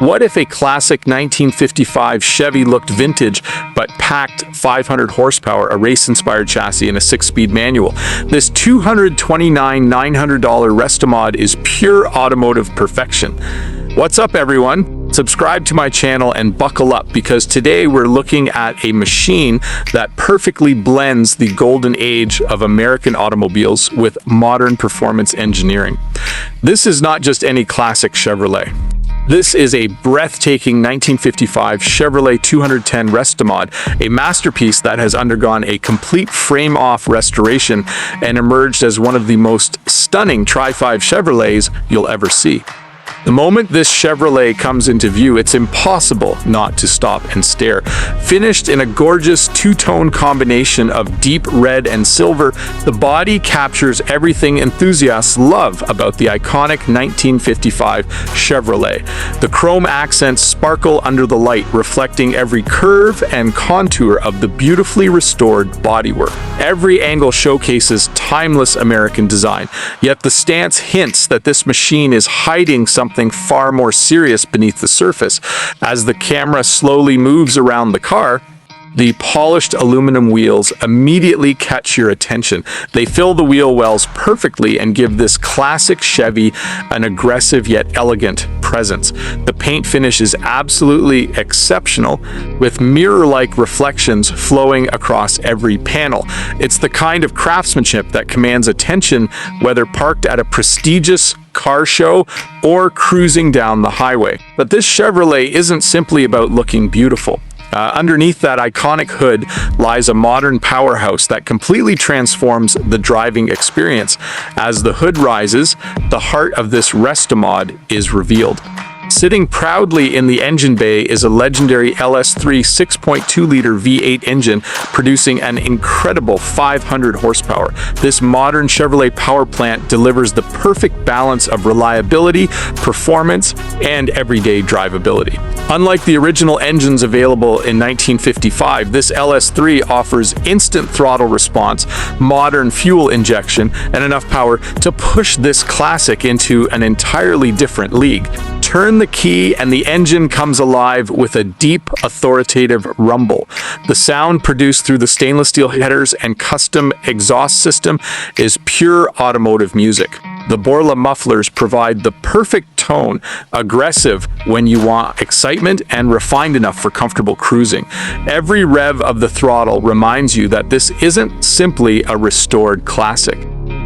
What if a classic 1955 Chevy looked vintage but packed 500 horsepower, a race-inspired chassis, and a 6-speed manual? This $229,900 Restomod is pure automotive perfection. What's up, everyone? Subscribe to my channel and buckle up, because today we're looking at a machine that perfectly blends the golden age of American automobiles with modern performance engineering. This is not just any classic Chevrolet. This is a breathtaking 1955 Chevrolet 210 Restomod, a masterpiece that has undergone a complete frame-off restoration and emerged as one of the most stunning Tri-5 Chevrolets you'll ever see. The moment this Chevrolet comes into view, it's impossible not to stop and stare. Finished in a gorgeous two-tone combination of deep red and silver, the body captures everything enthusiasts love about the iconic 1955 Chevrolet. The chrome accents sparkle under the light, reflecting every curve and contour of the beautifully restored bodywork. Every angle showcases timeless American design, yet the stance hints that this machine is hiding something far more serious beneath the surface. As the camera slowly moves around the car, the polished aluminum wheels immediately catch your attention. They fill the wheel wells perfectly and give this classic Chevy an aggressive yet elegant presence. The paint finish is absolutely exceptional, with mirror-like reflections flowing across every panel. It's the kind of craftsmanship that commands attention whether parked at a prestigious car show or cruising down the highway. But this Chevrolet isn't simply about looking beautiful. Underneath that iconic hood lies a modern powerhouse that completely transforms the driving experience. As the hood rises, the heart of this Restomod is revealed. Sitting proudly in the engine bay is a legendary LS3 6.2-liter V8 engine producing an incredible 500 horsepower. This modern Chevrolet power plant delivers the perfect balance of reliability, performance, and everyday drivability. Unlike the original engines available in 1955, this LS3 offers instant throttle response, modern fuel injection, and enough power to push this classic into an entirely different league. Turn the key and the engine comes alive with a deep, authoritative rumble. The sound produced through the stainless steel headers and custom exhaust system is pure automotive music. The Borla mufflers provide the perfect tone, aggressive when you want excitement and refined enough for comfortable cruising. Every rev of the throttle reminds you that this isn't simply a restored classic.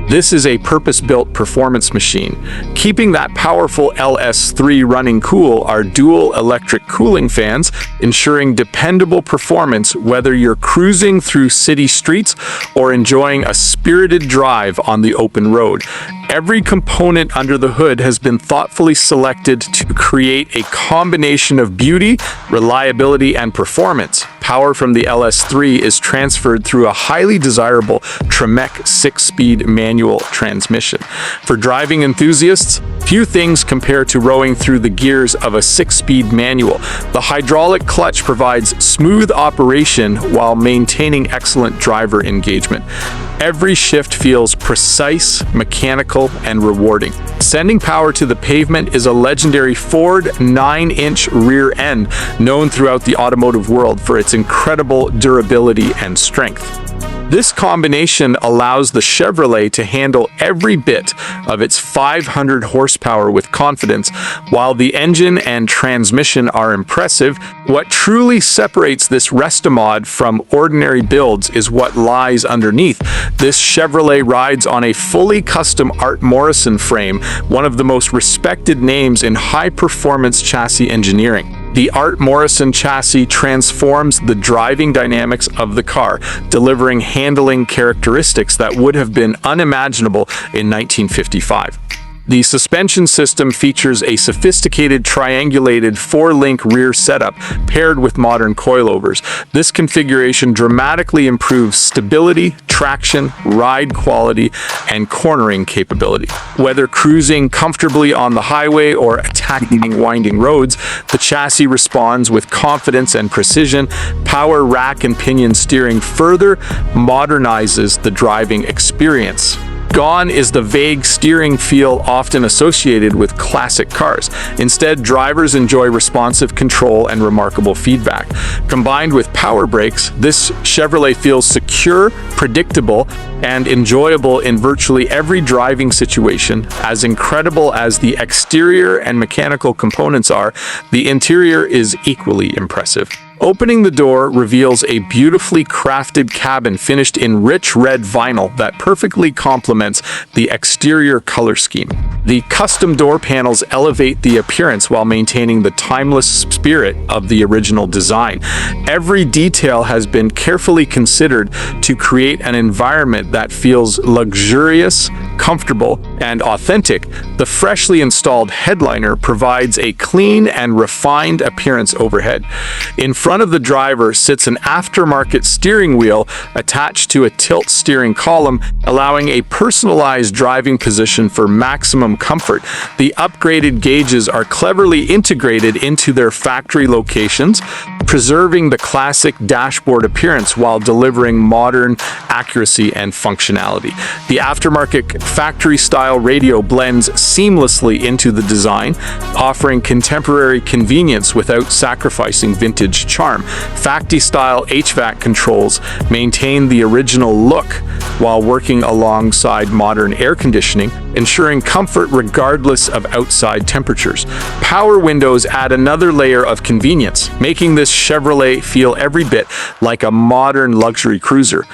This is a purpose-built performance machine. Keeping that powerful LS3 running cool are dual electric cooling fans, ensuring dependable performance whether you're cruising through city streets or enjoying a spirited drive on the open road. Every component under the hood has been thoughtfully selected to create a combination of beauty, reliability, and performance. Power from the LS3 is transferred through a highly desirable Tremec 6-speed manual transmission. For driving enthusiasts, few things compare to rowing through the gears of a 6-speed manual. The hydraulic clutch provides smooth operation while maintaining excellent driver engagement. Every shift feels precise, mechanical, and rewarding. Sending power to the pavement is a legendary Ford 9-inch rear end, known throughout the automotive world for its incredible durability and strength. This combination allows the Chevrolet to handle every bit of its 500 horsepower with confidence. While the engine and transmission are impressive, what truly separates this Restomod from ordinary builds is what lies underneath. This Chevrolet rides on a fully custom Art Morrison frame, one of the most respected names in high-performance chassis engineering. The Art Morrison chassis transforms the driving dynamics of the car, delivering handling characteristics that would have been unimaginable in 1955. The suspension system features a sophisticated triangulated 4-link rear setup paired with modern coilovers. This configuration dramatically improves stability, traction, ride quality, and cornering capability. Whether cruising comfortably on the highway or attacking winding roads, the chassis responds with confidence and precision. Power rack and pinion steering further modernizes the driving experience. Gone is the vague steering feel often associated with classic cars. Instead, drivers enjoy responsive control and remarkable feedback. Combined with power brakes, this Chevrolet feels secure, predictable, and enjoyable in virtually every driving situation. As incredible as the exterior and mechanical components are, the interior is equally impressive. Opening the door reveals a beautifully crafted cabin finished in rich red vinyl that perfectly complements the exterior color scheme. The custom door panels elevate the appearance while maintaining the timeless spirit of the original design. Every detail has been carefully considered to create an environment that feels luxurious, comfortable, and authentic. The freshly installed headliner provides a clean and refined appearance overhead. In front of the driver sits an aftermarket steering wheel attached to a tilt steering column, allowing a personalized driving position for maximum comfort. The upgraded gauges are cleverly integrated into their factory locations, preserving the classic dashboard appearance while delivering modern accuracy and functionality. The aftermarket factory-style radio blends seamlessly into the design, offering contemporary convenience without sacrificing vintage charm. Factory-style HVAC controls maintain the original look while working alongside modern air conditioning, ensuring comfort regardless of outside temperatures. Power windows add another layer of convenience, making this Chevrolet feel every bit like a modern luxury cruiser.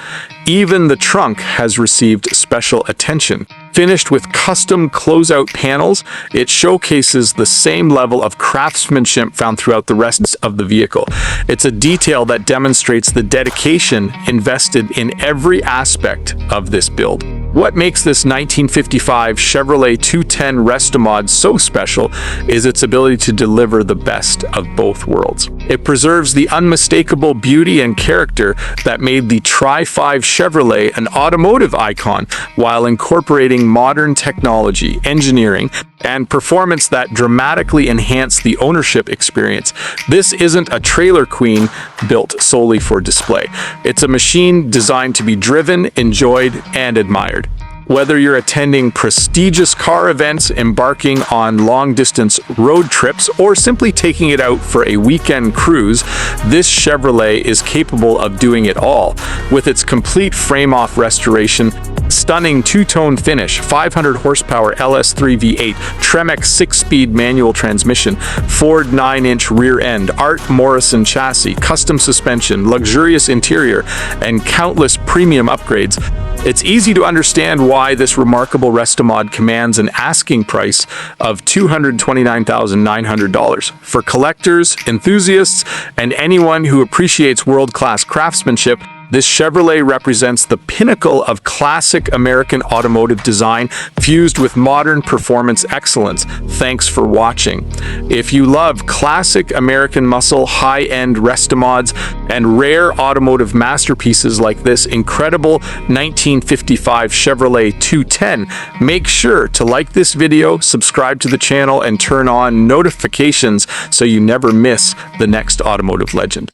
Even the trunk has received special attention. Finished with custom closeout panels, it showcases the same level of craftsmanship found throughout the rest of the vehicle. It's a detail that demonstrates the dedication invested in every aspect of this build. What makes this 1955 Chevrolet 210 Restomod so special is its ability to deliver the best of both worlds. It preserves the unmistakable beauty and character that made the Tri-5 Chevrolet an automotive icon while incorporating modern technology, engineering, and performance that dramatically enhance the ownership experience. This isn't a trailer queen built solely for display. It's a machine designed to be driven, enjoyed, and admired. Whether you're attending prestigious car events, embarking on long-distance road trips, or simply taking it out for a weekend cruise, this Chevrolet is capable of doing it all. With its complete frame-off restoration, stunning two-tone finish, 500 horsepower LS3 V8, Tremec 6-speed manual transmission, Ford 9-inch rear end, Art Morrison chassis, custom suspension, luxurious interior, and countless premium upgrades, it's easy to understand why this remarkable Restomod commands an asking price of $229,900. For collectors, enthusiasts, and anyone who appreciates world-class craftsmanship, this Chevrolet represents the pinnacle of classic American automotive design fused with modern performance excellence. Thanks for watching. If you love classic American muscle, high-end Restomods, and rare automotive masterpieces like this incredible 1955 Chevrolet 210, make sure to like this video, subscribe to the channel, and turn on notifications so you never miss the next automotive legend.